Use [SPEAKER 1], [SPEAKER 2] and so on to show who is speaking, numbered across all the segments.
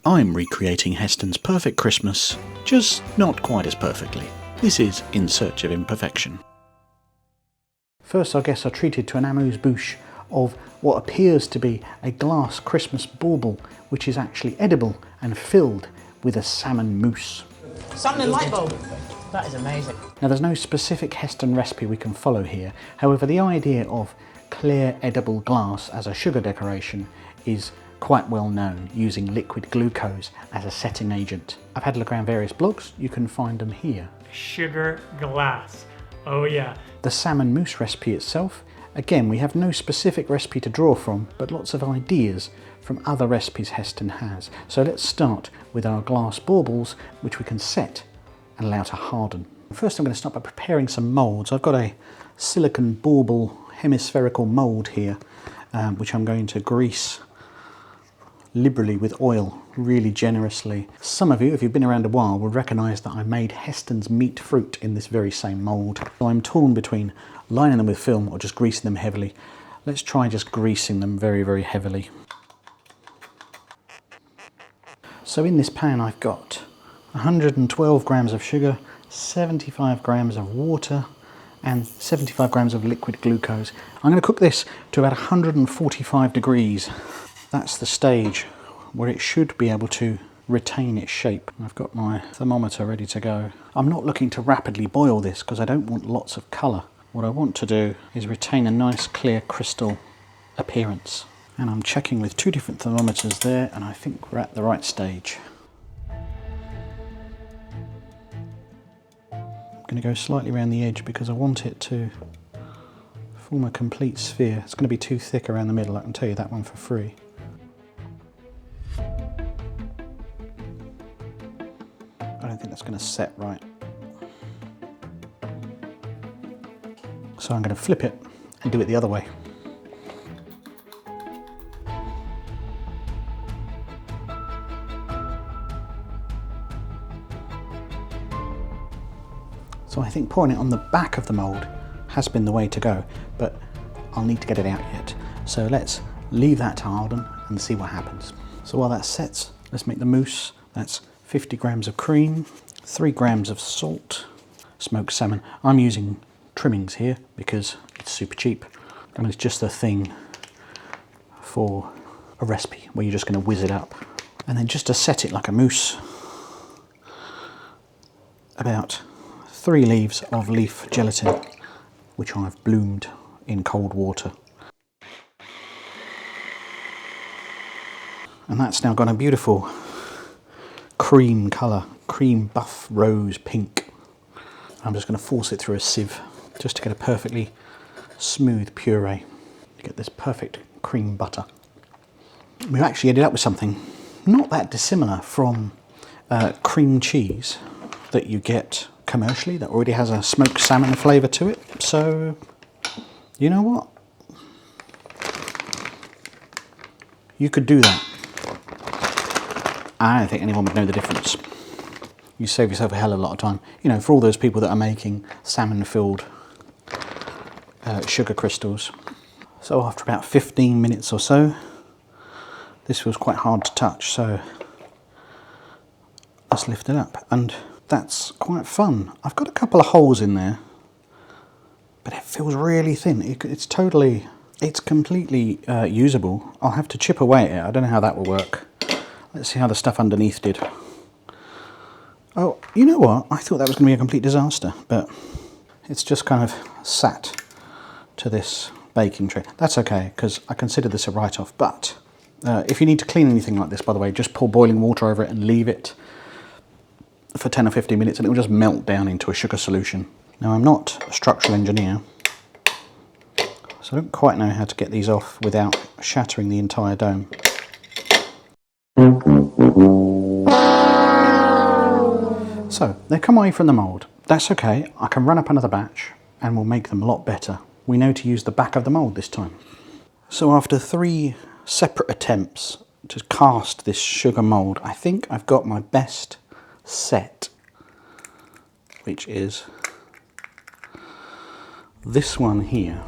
[SPEAKER 1] I'm recreating Heston's perfect Christmas, just not quite as perfectly. This is In Search of Imperfection. First, our guests are treated to an amuse-bouche of what appears to be a glass Christmas bauble, which is actually edible and filled with a salmon mousse.
[SPEAKER 2] Salmon and light bulb. That is amazing.
[SPEAKER 1] Now, there's no specific Heston recipe we can follow here. However, the idea of clear edible glass as a sugar decoration is quite well known, using liquid glucose as a setting agent. I've had a look around various blogs, you can find them here.
[SPEAKER 3] Sugar glass. Oh yeah.
[SPEAKER 1] The salmon mousse recipe itself, again, we have no specific recipe to draw from, but lots of ideas from other recipes Heston has. So let's start with our glass baubles, which we can set and allow to harden. First, I'm going to start by preparing some moulds. I've got a silicon bauble hemispherical mould here, which I'm going to grease liberally with oil, really generously. Some of you, if you've been around a while, will recognise that I made Heston's meat fruit in this very same mould. So I'm torn between lining them with film or just greasing them heavily. Let's try just greasing them very, very heavily. So in this pan I've got 112 grams of sugar, 75 grams of water, and 75 grams of liquid glucose. I'm going to cook this to about 145 degrees. That's the stage where it should be able to retain its shape. I've got my thermometer ready to go. I'm not looking to rapidly boil this because I don't want lots of colour. What I want to do is retain a nice clear crystal appearance. And I'm checking with two different thermometers there, and I think we're at the right stage. I'm going to go slightly around the edge because I want it to form a complete sphere. It's going to be too thick around the middle, I can tell you that one for free. I don't think that's going to set right. So I'm going to flip it and do it the other way. So I think pouring it on the back of the mould has been the way to go, but I'll need to get it out yet. So let's leave that to harden and see what happens. So while that sets, let's make the mousse. That's 50 grams of cream, 3 grams of salt, smoked salmon. I'm using trimmings here because it's super cheap and it's just a thing for a recipe where you're just going to whiz it up. And then just to set it like a mousse, about 3 leaves of leaf gelatin, which I've bloomed in cold water. And that's now got a beautiful cream colour, cream buff rose pink. I'm just going to force it through a sieve just to get a perfectly smooth puree, to get this perfect cream butter. We've actually ended up with something not that dissimilar from cream cheese that you get commercially that already has a smoked salmon flavour to it. So, you know what? You could do that. I don't think anyone would know the difference. You save yourself a hell of a lot of time. You know, for all those people that are making salmon-filled sugar crystals. So after about 15 minutes or so, this was quite hard to touch, so let's lift it up. And that's quite fun. I've got a couple of holes in there, but it feels really thin. It's completely usable. I'll have to chip away at it. I don't know how that will work. Let's see how the stuff underneath did. Oh, you know what? I thought that was going to be a complete disaster, but it's just kind of sat to this baking tray. That's okay, because I consider this a write-off. But if you need to clean anything like this, by the way, just pour boiling water over it and leave it for 10 or 15 minutes and it will just melt down into a sugar solution. Now, I'm not a structural engineer, so I don't quite know how to get these off without shattering the entire dome. So, they've come away from the mould. That's okay, I can run up another batch and we'll make them a lot better. We know to use the back of the mould this time. So after 3 separate attempts to cast this sugar mould, I think I've got my best set, which is this one here.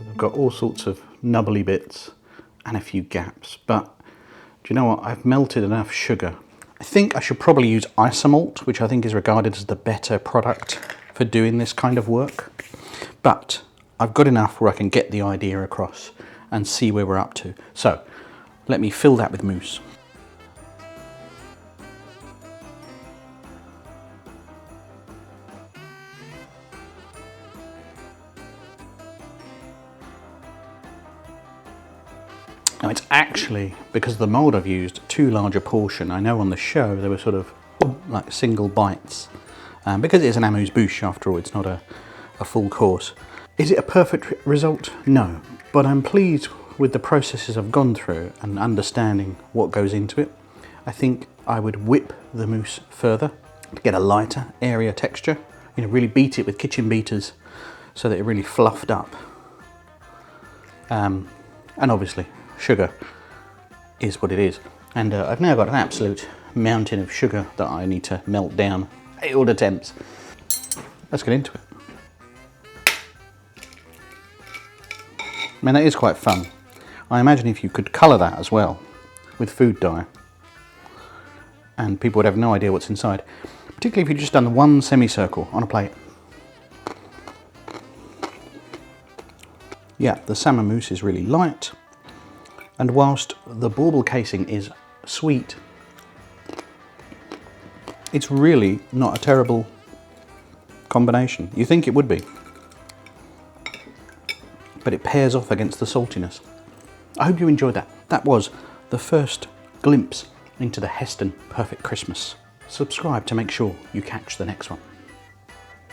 [SPEAKER 1] I've got all sorts of nubbly bits and a few gaps, but do you know what? I've melted enough sugar. I think I should probably use isomalt, which I think is regarded as the better product for doing this kind of work. But I've got enough where I can get the idea across and see where we're up to. So let me fill that with mousse. Now it's actually, because of the mould I've used, too large a portion. I know on the show they were sort of like single bites. Because it is an amuse-bouche after all, it's not a full course. Is it a perfect result? No, but I'm pleased with the processes I've gone through and understanding what goes into it. I think I would whip the mousse further to get a lighter, airier texture. You know, really beat it with kitchen beaters so that it really fluffed up. And obviously, sugar is what it is. And I've now got an absolute mountain of sugar that I need to melt down. Failed attempts. Let's get into it. I mean, that is quite fun. I imagine if you could colour that as well with food dye, and people would have no idea what's inside, particularly if you'd just done one semicircle on a plate. Yeah, the salmon mousse is really light, and whilst the bauble casing is sweet, it's really not a terrible combination. You think it would be, but it pairs off against the saltiness. I hope you enjoyed that. That was the first glimpse into the Heston Perfect Christmas. Subscribe to make sure you catch the next one.